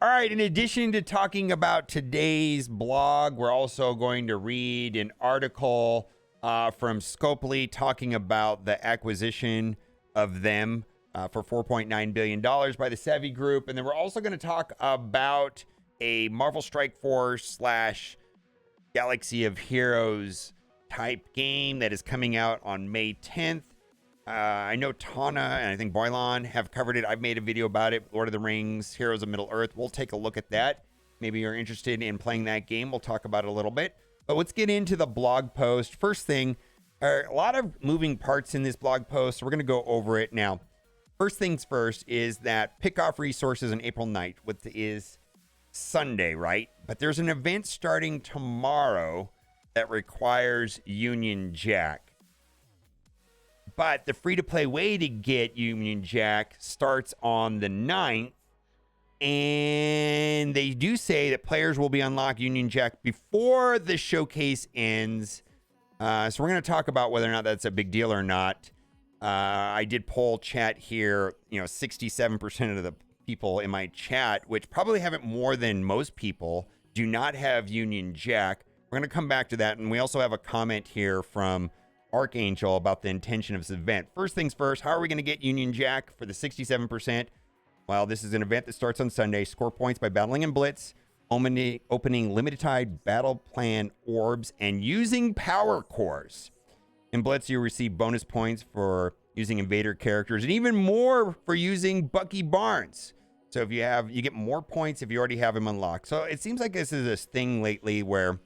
All right, in addition to talking about today's blog, we're also going to read an article from Scopely talking about the acquisition of them for $4.9 billion by the Savvy Group. And then we're also going to talk about a Marvel Strike Force slash Galaxy of Heroes type game that is coming out on May 10th. I know Tana and I think Boylan have covered it. I've made a video about it. Lord of the Rings, Heroes of Middle-earth. We'll take a look at that. Maybe you're interested in playing that game. We'll talk about it a little bit. But let's get into the blog post. First thing, a lot of moving parts in this blog post. So we're going to go over it now. First things first is that pick off resources on April 9th, which is Sunday, right? But there's an event starting tomorrow that requires Union Jack. But the free-to-play way to get Union Jack starts on the 9th. And they do say that players will be unlocked Union Jack before the showcase ends. So we're going to talk about whether or not that's a big deal or not. I did poll chat here. 67% of the people in my chat, which probably haven't more than most people, do not have Union Jack. We're going to come back to that. And we also have a comment here from Archangel about the intention of this event. First things first, how are we going to get Union Jack for the 67%? Well, this is an event that starts on Sunday. Score points by battling in Blitz, opening limited time battle plan orbs, and using power cores. In Blitz, you receive bonus points for using invader characters and even more for using Bucky Barnes. So if you get more points if you already have him unlocked. So it seems like this is this thing lately where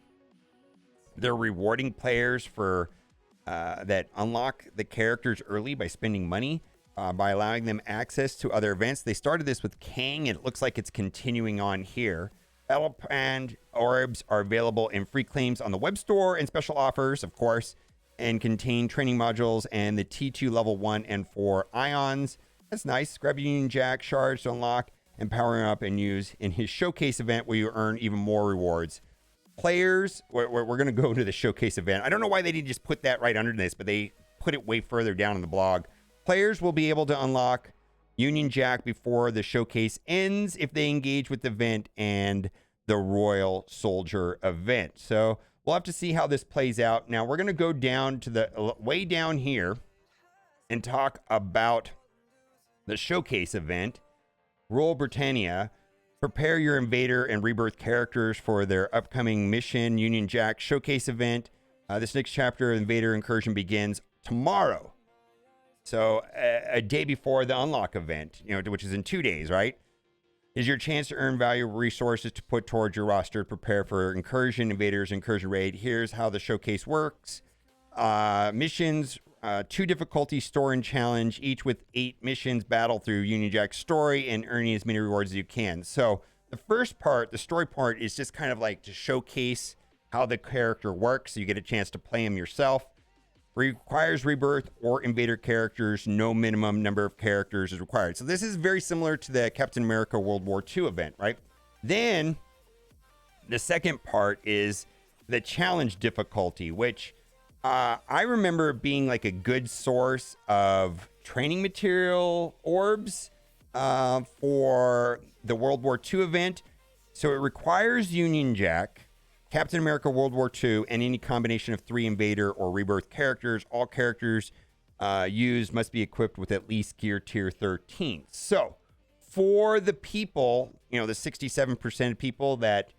they're rewarding players for that unlock the characters early by spending money, by allowing them access to other events. They started this with Kang, and it looks like it's continuing on here. Battle Plan orbs are available in free claims on the web store and special offers, of course, and contain training modules and the T2 level 1 and 4 ions. That's nice. Grab Union Jack shards to unlock and power him up and use in his showcase event where you earn even more rewards. Players, we're going to go to the showcase event. I don't know why they didn't just put that right under this, but they put it way further down in the blog. Players will be able to unlock Union Jack before the showcase ends if they engage with the event and the Royal Soldier event. So we'll have to see how this plays out. Now we're going to go down to the way down here and talk about the showcase event. Rule Britannia. Prepare your Invader and Rebirth characters for their upcoming mission Union Jack showcase event. This next chapter of Invader Incursion begins tomorrow. So a day before the unlock event, which is in 2 days, right? Is your chance to earn valuable resources to put towards your roster to prepare for Incursion, Invaders, Incursion Raid. Here's how the showcase works. Missions, 2 difficulty store and challenge, each with 8 missions. Battle through Union Jack's story and earning as many rewards as you can. So the first part, the story part, is just kind of like to showcase how the character works. So you get a chance to play him yourself. Requires Rebirth or Invader characters. No minimum number of characters is required. So this is very similar to the Captain America World War II event, right? Then the second part is the challenge difficulty, which I remember being like a good source of training material orbs for the World War II event. So it requires Union Jack, Captain America World War II, and any combination of 3 Invader or Rebirth characters. All characters used must be equipped with at least gear tier 13. So for the people, the 67% of people that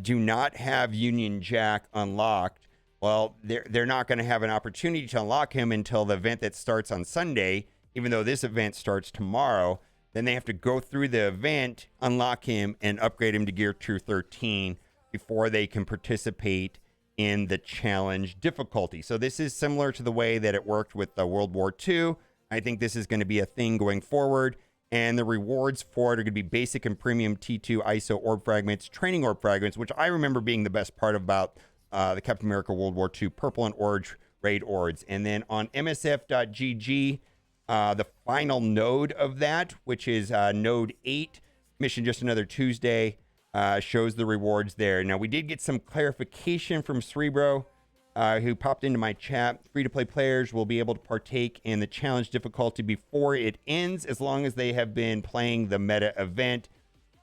do not have Union Jack unlocked, well, they're not going to have an opportunity to unlock him until the event that starts on Sunday, even though this event starts tomorrow. Then they have to go through the event, unlock him, and upgrade him to gear tier 13 before they can participate in the challenge difficulty. So this is similar to the way that it worked with the World War II. I think this is going to be a thing going forward. And the rewards for it are going to be basic and premium T2 ISO orb fragments, training orb fragments, which I remember being the best part about the Captain America World War II purple and orange raid ords. And then on msf.gg, the final node of that, which is node 8, mission just another Tuesday, shows the rewards there. Now, we did get some clarification from Cerebro, who popped into my chat. Free-to-play players will be able to partake in the challenge difficulty before it ends, as long as they have been playing the meta event.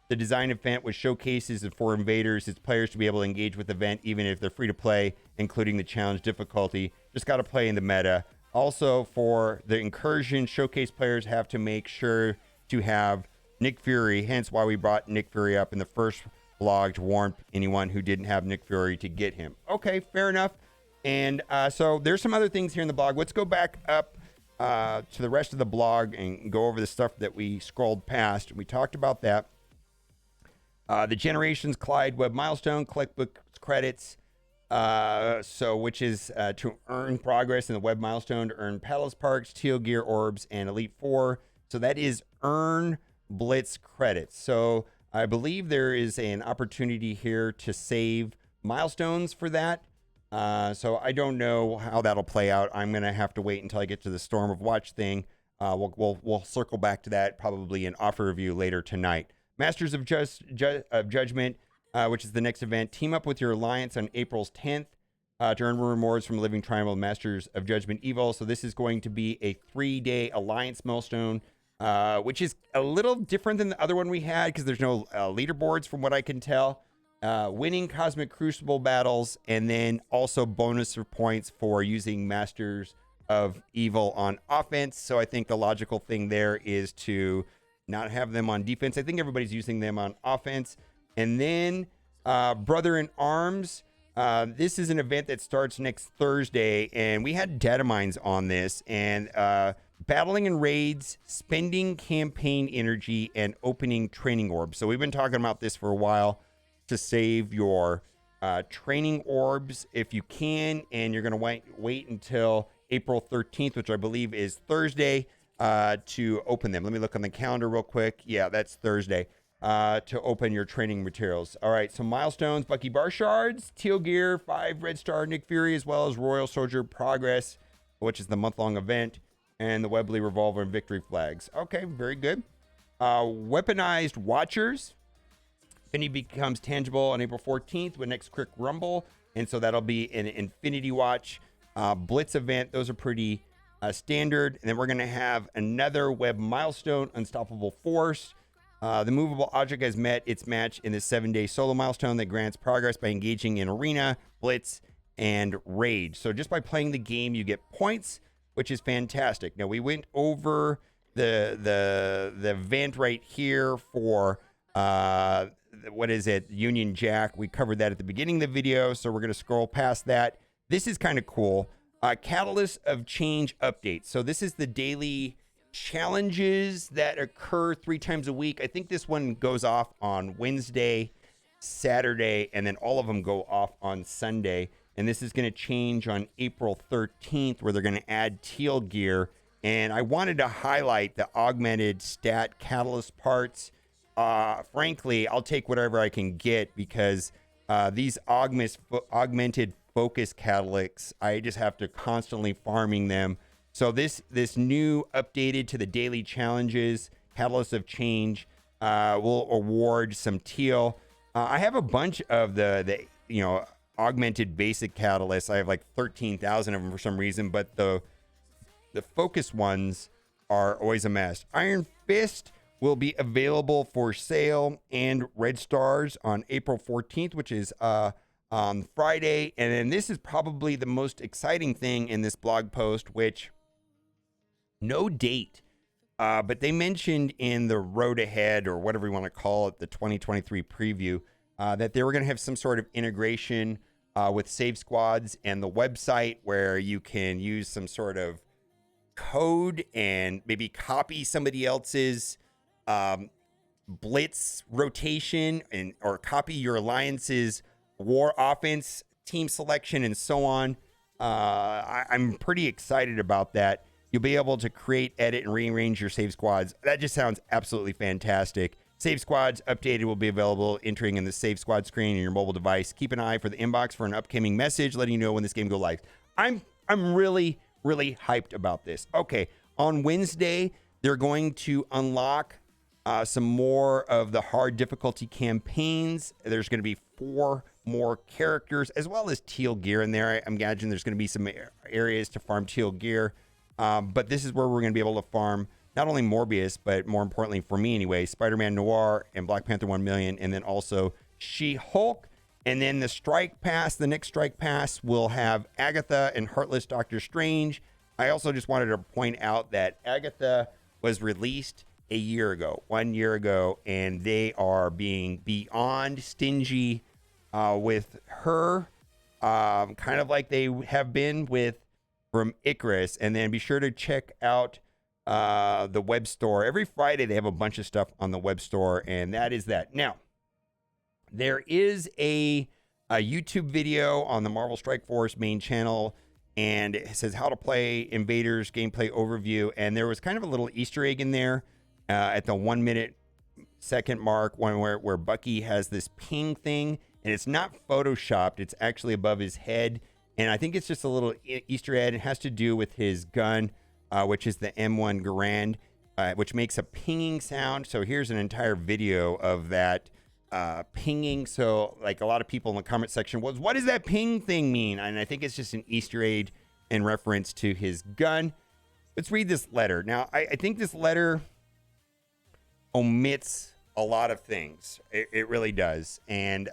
The design event, which showcases for invaders, its players to be able to engage with the event even if they're free to play, including the challenge difficulty. Just got to play in the meta. Also, for the incursion, showcase players have to make sure to have Nick Fury, hence why we brought Nick Fury up in the first blog to warn anyone who didn't have Nick Fury to get him. Okay, fair enough. And so there's some other things here in the blog. Let's go back up to the rest of the blog and go over the stuff that we scrolled past. We talked about that. The Generations Collide web milestone, collect book credits. Which is to earn progress in the web milestone, to earn Palace Parks, Teal Gear Orbs, and Elite Four. So that is earn Blitz credits. So I believe there is an opportunity here to save milestones for that. So I don't know how that'll play out. I'm gonna have to wait until I get to the Storm of Watch thing. We'll circle back to that probably in offer review later tonight. Masters of Judgment, which is the next event. Team up with your alliance on April's 10th to earn rewards from Living Triangle Masters of Judgment Evil. So this is going to be a 3-day alliance milestone, which is a little different than the other one we had because there's no leaderboards from what I can tell. Winning Cosmic Crucible battles, and then also bonus points for using Masters of Evil on offense. So I think the logical thing there is to not have them on defense. I think everybody's using them on offense. And then Brother in Arms. This is an event that starts next Thursday, and we had data mines on this. And battling in raids, spending campaign energy, and opening training orbs. So we've been talking about this for a while, to save your training orbs if you can, and you're going to wait until April 13th, which I believe is Thursday, to open them. Let me look on the calendar real quick. Yeah, that's Thursday. To open your training materials. All right, so milestones: Bucky Barshards, Teal Gear, 5 Red Star Nick Fury, as well as Royal Soldier Progress, which is the month-long event, and the Webley Revolver and Victory Flags. Okay, very good. Weaponized Watchers. Infinity becomes tangible on April 14th with next Crick Rumble, and so that'll be an Infinity Watch Blitz event. Those are pretty standard. And then we're going to have another web milestone, Unstoppable Force. The movable object has met its match in the 7-day solo milestone that grants progress by engaging in Arena, Blitz, and Rage. So just by playing the game, you get points, which is fantastic. Now, we went over the event right here for what is it? Union Jack. We covered that at the beginning of the video, so we're going to scroll past that. This is kind of cool. Catalyst of Change updates. So this is the daily challenges that occur 3 times a week. I think this one goes off on Wednesday, Saturday, and then all of them go off on Sunday. And this is going to change on April 13th, where they're going to add Teal Gear. And I wanted to highlight the augmented stat catalyst parts. Frankly, I'll take whatever I can get because these augmented focus catalysts, I just have to constantly farming them. So this new updated to the daily challenges, Catalyst of Change, will award some teal. I have a bunch of the augmented basic catalysts. I have like 13,000 of them for some reason, but the focus ones are always a mess. Iron Fist will be available for sale and Red Stars on April 14th, which is on Friday. And then this is probably the most exciting thing in this blog post, which no date, but they mentioned in the road ahead, or whatever you want to call it, the 2023 preview, that they were going to have some sort of integration with Save Squads and the website where you can use some sort of code and maybe copy somebody else's blitz rotation or copy your alliance's war offense team selection and so on. I'm pretty excited about that. You'll be able to create, edit, and rearrange your save squads. That just sounds absolutely fantastic. Save squads updated will be available entering in the save squad screen on your mobile device. Keep an eye for the inbox for an upcoming message letting you know when this game goes live. I'm really hyped about this. Okay, on Wednesday they're going to unlock some more of the hard difficulty campaigns. There's going to be 4 more characters as well as teal gear in there. I imagine there's going to be some areas to farm teal gear. But this is where we're going to be able to farm not only Morbius, but more importantly for me anyway, Spider-Man Noir and Black Panther 1 Million, and then also She-Hulk. And then the Strike Pass, the next Strike Pass will have Agatha and Heartless Doctor Strange. I also just wanted to point out that Agatha was released a year ago, 1 year ago, and they are being beyond stingy with her, kind of like they have been with from Icarus. And then be sure to check out the web store. Every Friday they have a bunch of stuff on the web store, and that is that. Now, there is a YouTube video on the Marvel Strike Force main channel, and it says how to play Invaders gameplay overview. And there was kind of a little Easter egg in there at the 1 minute second mark, one where Bucky has this ping thing, and it's not photoshopped. It's actually above his head, and I think it's just a little Easter egg. It has to do with his gun, which is the M1 Garand, which makes a pinging sound. So here's an entire video of that pinging. So like a lot of people in the comment section was, what does that ping thing mean? And I think it's just an Easter egg in reference to his gun. Let's read this letter. Now, I think this letter omits a lot of things. It really does. And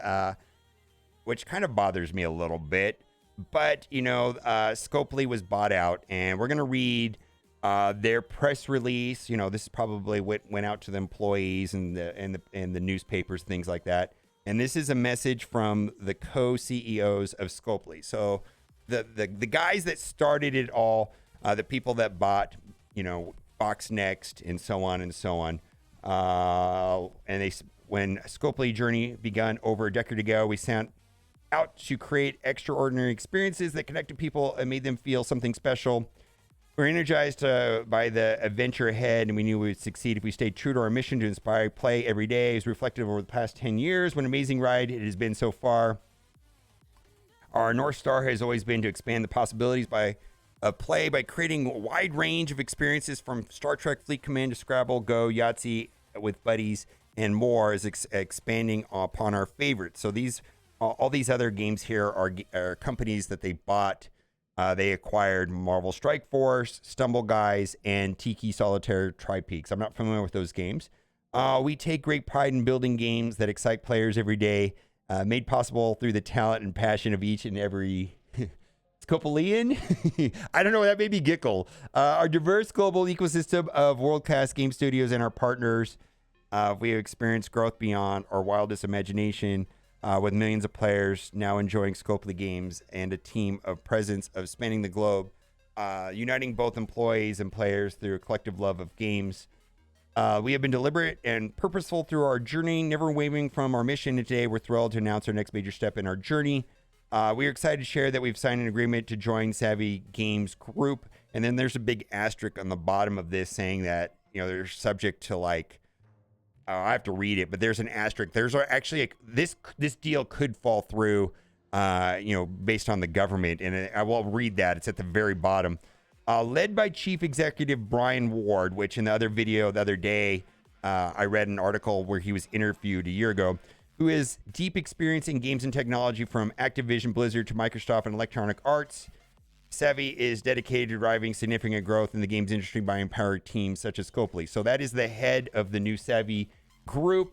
which kind of bothers me a little bit. But, you know, Scopely was bought out, and we're going to read their press release. You know, this probably went out to the employees and the newspapers, things like that. And this is a message from the co-CEOs of Scopely. So the guys that started it all, the people that bought, you know, Fox Next and so on and so on. And when Scopely journey begun over a decade ago, we sent out to create extraordinary experiences that connected people and made them feel something special. We're energized by the adventure ahead, and we knew we would succeed if we stayed true to our mission to inspire play every day. As reflected over the past 10 years, what an amazing ride it has been so far. Our North Star has always been to expand the possibilities of play by creating a wide range of experiences from Star Trek Fleet Command to Scrabble, Go, Yahtzee with buddies, and more, is expanding upon our favorites. So all these other games here are companies that they bought. They acquired Marvel Strike Force, Stumble Guys, and Tiki Solitaire Tri-Peaks. I'm not familiar with those games. We take great pride in building games that excite players every day, made possible through the talent and passion of each and every Scopolean? I don't know. That may be Gickle. Our diverse global ecosystem of world-class game studios and our partners. We have experienced growth beyond our wildest imagination, with millions of players now enjoying Scopely games and a team of presence of spanning the globe, uniting both employees and players through a collective love of games. We have been deliberate and purposeful through our journey, never wavering from our mission. And today, we're thrilled to announce our next major step in our journey. We are excited to share that we've signed an agreement to join Savvy Games Group. And then there's a big asterisk on the bottom of this saying that, you know, they're subject to like, I have to read it, but there's an asterisk. There's actually this deal could fall through, you know, based on the government. And I will read that. It's at the very bottom. Led by Chief Executive Brian Ward, which in the other video the other day, I read an article where he was interviewed a year ago, who has deep experience in games and technology from Activision Blizzard to Microsoft and Electronic Arts. Savvy is dedicated to driving significant growth in the games industry by empowering teams such as Scopely. So that is the head of the new Savvy group.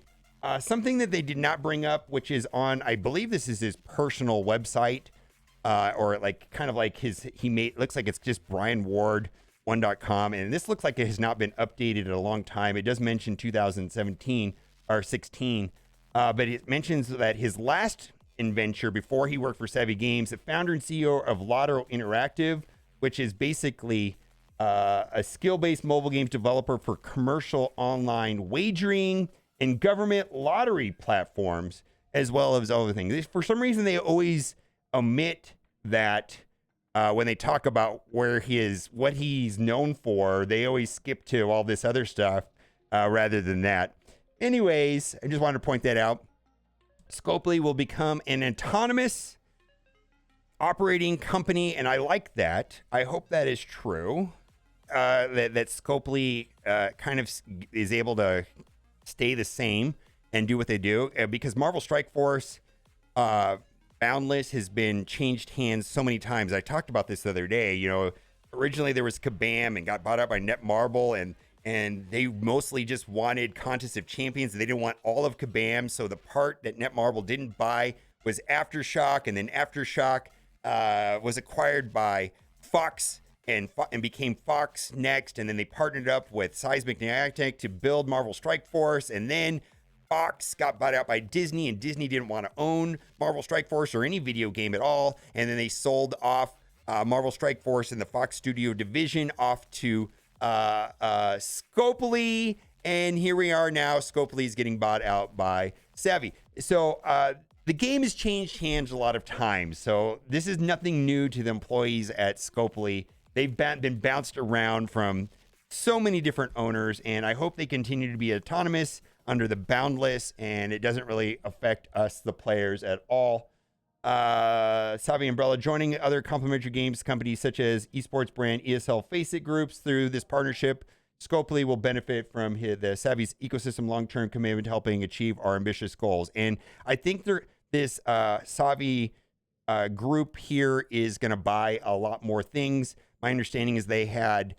Something that they did not bring up, which is on, I believe this is his personal website, or like kind of like looks like it's just BrianWard1.com. And this looks like it has not been updated in a long time. It does mention 2017 or 16, but it mentions that his last adventure before he worked for Savvy Games, the founder and CEO of LotR Interactive, which is basically a skill-based mobile games developer for commercial online wagering and government lottery platforms, as well as other things. For some reason, they always omit that when they talk about what he's known for. They always skip to all this other stuff rather than that. Anyways, I just wanted to point that out. Scopely will become an autonomous operating company, and I like that. I hope that is true. That Scopely kind of is able to stay the same and do what they do, because Marvel Strike Force Boundless has been changed hands so many times. I talked about this the other day. You know, originally there was Kabam and got bought out by Netmarble, and and they mostly just wanted Contest of Champions. They didn't want all of Kabam. So the part that Netmarble didn't buy was Aftershock, and then Aftershock was acquired by Fox and became Fox next, and then they partnered up with Seismic Niantic to build Marvel Strike Force, and then Fox got bought out by Disney, and Disney didn't want to own Marvel Strike Force or any video game at all. And then they sold off Marvel Strike Force and the Fox Studio division off to Scopely. And here we are now. Scopely is getting bought out by Savvy. So the game has changed hands a lot of times. So this is nothing new to the employees at Scopely. They've been bounced around from so many different owners, and I hope they continue to be autonomous under the Boundless, and it doesn't really affect us, the players, at all. Savvy Umbrella joining other complementary games companies such as esports brand ESL Faceit Groups through this partnership. Scopely will benefit from the Savvy's ecosystem long-term commitment to helping achieve our ambitious goals. And I think this Savvy group here is going to buy a lot more things. My understanding is they had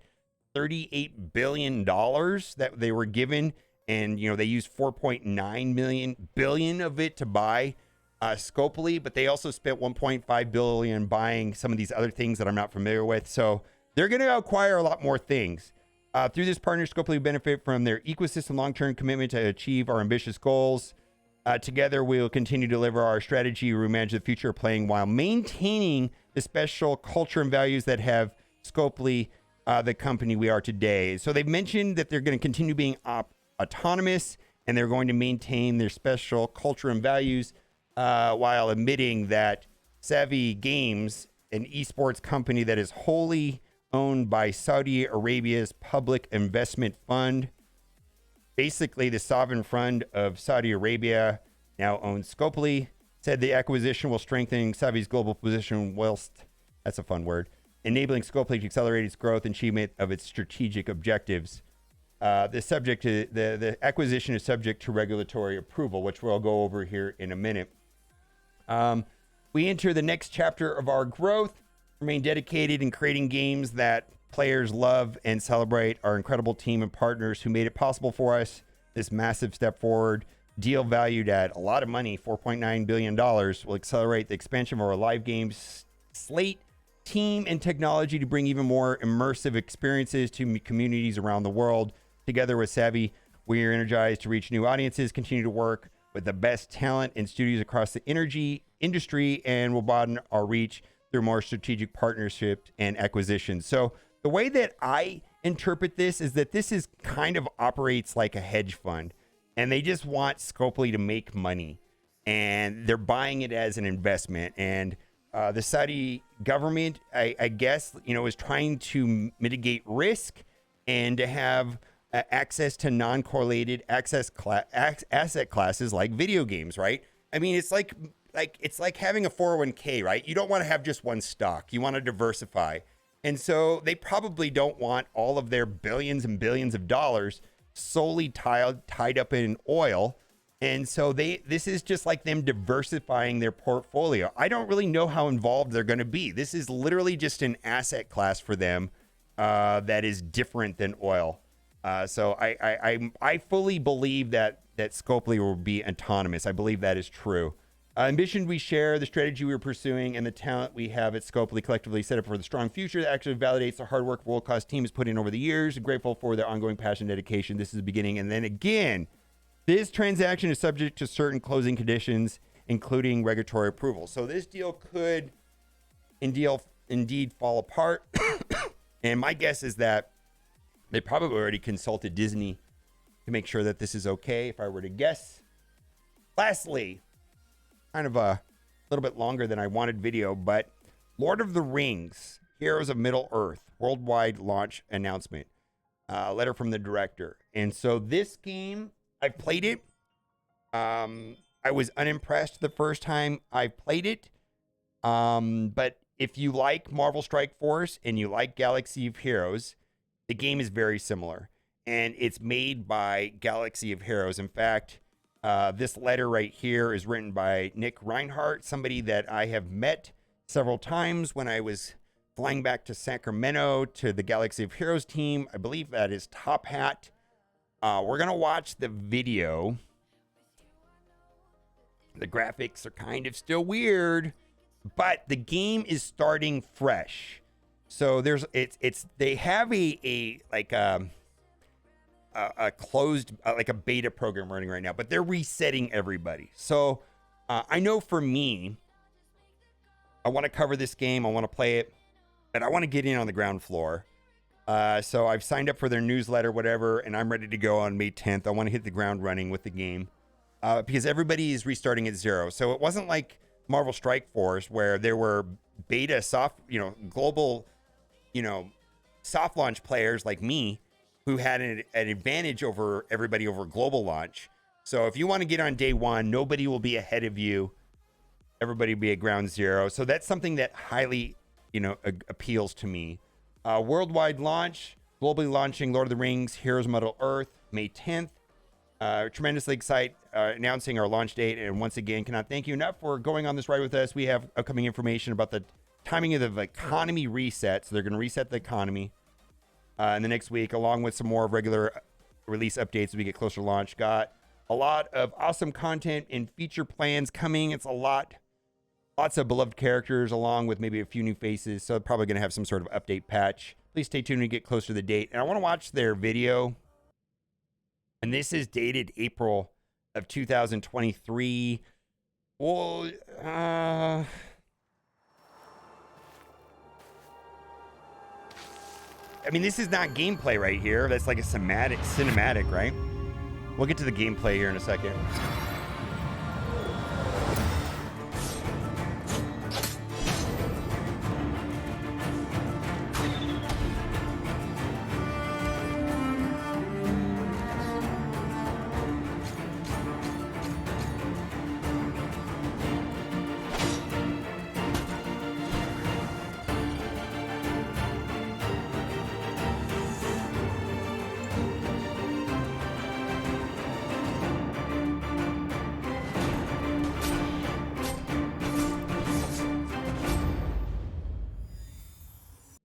$38 billion that they were given, and they used 4.9 billion of it to buy Scopely, but they also spent 1.5 billion buying some of these other things that I'm not familiar with. So they're going to acquire a lot more things. Through this partnership, Scopely will benefit from their ecosystem long-term commitment to achieve our ambitious goals. Together, we will continue to deliver our strategy, reimagine the future of playing while maintaining the special culture and values that have Scopely, the company we are today. So they've mentioned that they're going to continue being autonomous, and they're going to maintain their special culture and values while admitting that Savvy Games, an esports company that is wholly owned by Saudi Arabia's public investment fund, basically the sovereign fund of Saudi Arabia, now owns Scopely, said the acquisition will strengthen Savvy's global position whilst, that's a fun word, enabling Scopely to accelerate its growth and achievement of its strategic objectives. The acquisition is subject to regulatory approval, which we'll go over here in a minute. We enter the next chapter of our growth, remain dedicated in creating games that players love and celebrate our incredible team and partners who made it possible for us. This massive step forward, deal valued at a lot of money, $4.9 billion, will accelerate the expansion of our live games slate, team, and technology to bring even more immersive experiences to communities around the world. Together with Savvy, we are energized to reach new audiences, continue to work with the best talent and studios across the energy industry, and will broaden our reach through more strategic partnerships and acquisitions. So the way that I interpret this is that this is kind of operates like a hedge fund, and they just want Scopely to make money, and they're buying it as an investment. And the Saudi government, I guess, is trying to mitigate risk and to have access to non-correlated asset classes like video games, right? I mean, it's like having a 401k, right? You don't want to have just one stock. You want to diversify. And so they probably don't want all of their billions and billions of dollars solely tied up in oil. And so this is just like them diversifying their portfolio. I don't really know how involved they're going to be. This is literally just an asset class for them that is different than oil. So I fully believe that Scopely will be autonomous. I believe that is true. Ambition we share, the strategy we're pursuing, and the talent we have at Scopely collectively set up for the strong future that actually validates the hard work world-class team has put in over the years. I'm grateful for their ongoing passion and dedication. This is the beginning. And then again, this transaction is subject to certain closing conditions, including regulatory approval. So this deal could indeed fall apart. And my guess is that they probably already consulted Disney to make sure that this is okay, if I were to guess. Lastly, kind of a little bit longer than I wanted video, but Lord of the Rings, Heroes of Middle-earth, worldwide launch announcement. Letter from the director. And so this game, I've played it. I was unimpressed the first time I played it. But if you like Marvel Strike Force and you like Galaxy of Heroes, the game is very similar. And it's made by Galaxy of Heroes. In fact, this letter right here is written by Nick Reinhardt, somebody that I have met several times when I was flying back to Sacramento to the Galaxy of Heroes team. I believe that is Top Hat. We're going to watch the video. The graphics are kind of still weird, but the game is starting fresh. So they have a closed, like a beta program running right now, but they're resetting everybody. So I know for me, I want to cover this game. I want to play it, but I want to get in on the ground floor. So I've signed up for their newsletter, whatever, and I'm ready to go on May 10th. I want to hit the ground running with the game because everybody is restarting at zero. So it wasn't like Marvel Strike Force where there were beta global, soft launch players like me who had an advantage over everybody over global launch. So if you want to get on day one, nobody will be ahead of you. Everybody will be at ground zero. So that's something that highly, appeals to me. Worldwide launch, globally launching Lord of the Rings, Heroes of Middle Earth, May 10th. Tremendously excited announcing our launch date. And once again, cannot thank you enough for going on this ride with us. We have upcoming information about the timing of the economy reset. So they're going to reset the economy in the next week, along with some more regular release updates as we get closer to launch. Got a lot of awesome content and feature plans coming. It's a lot. Lots of beloved characters along with maybe a few new faces. So probably going to have some sort of update patch. Please stay tuned to get closer to the date. And I want to watch their video. And this is dated April of 2023. Well, I mean, this is not gameplay right here. That's like a cinematic, right? We'll get to the gameplay here in a second.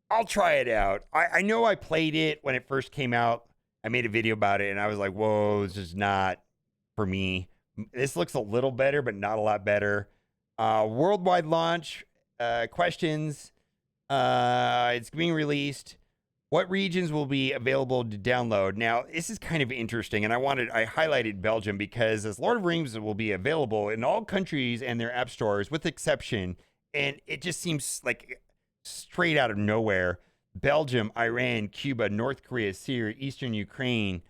I'll try it out. I know I played it when it first came out. I made a video about it, and I was like, whoa, this is not for me. This looks a little better, but not a lot better. Worldwide launch, questions. It's being released. What regions will be available to download? Now, this is kind of interesting, and I highlighted Belgium because as Lord of the Rings will be available in all countries and their app stores, with exception, and it just seems like straight out of nowhere. Belgium, Iran, Cuba, North Korea, Syria, Eastern Ukraine,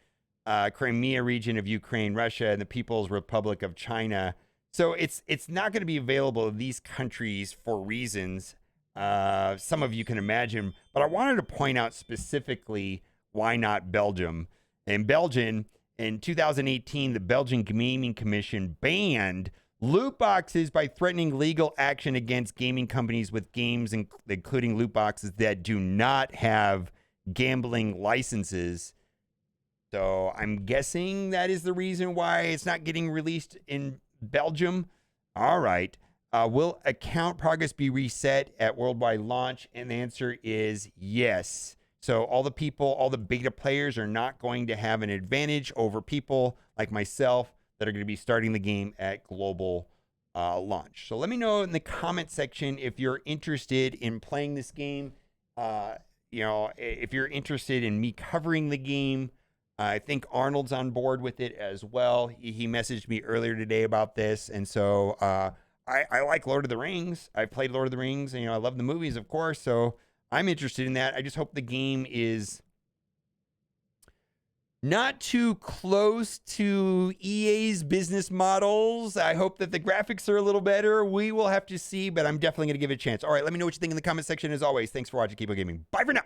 Crimea region of Ukraine, Russia, and the People's Republic of China. So it's not going to be available in these countries for reasons some of you can imagine. But I wanted to point out specifically why not Belgium. In Belgium, in 2018, the Belgian Gaming Commission banned loot boxes by threatening legal action against gaming companies with games including loot boxes that do not have gambling licenses. So I'm guessing that is the reason why it's not getting released in Belgium. All right. Will account progress be reset at worldwide launch? And the answer is yes. So all the beta players are not going to have an advantage over people like myself that are going to be starting the game at global launch. So let me know in the comment section if you're interested in playing this game. If you're interested in me covering the game. I think Arnold's on board with it as well. He messaged me earlier today about this. And so I like Lord of the Rings. I played Lord of the Rings, and I love the movies, of course. So I'm interested in that. I just hope the game is not too close to EA's business models. I hope that the graphics are a little better. We will have to see, but I'm definitely going to give it a chance. All right, let me know what you think in the comment section. As always, thanks for watching. Keep on gaming. Bye for now.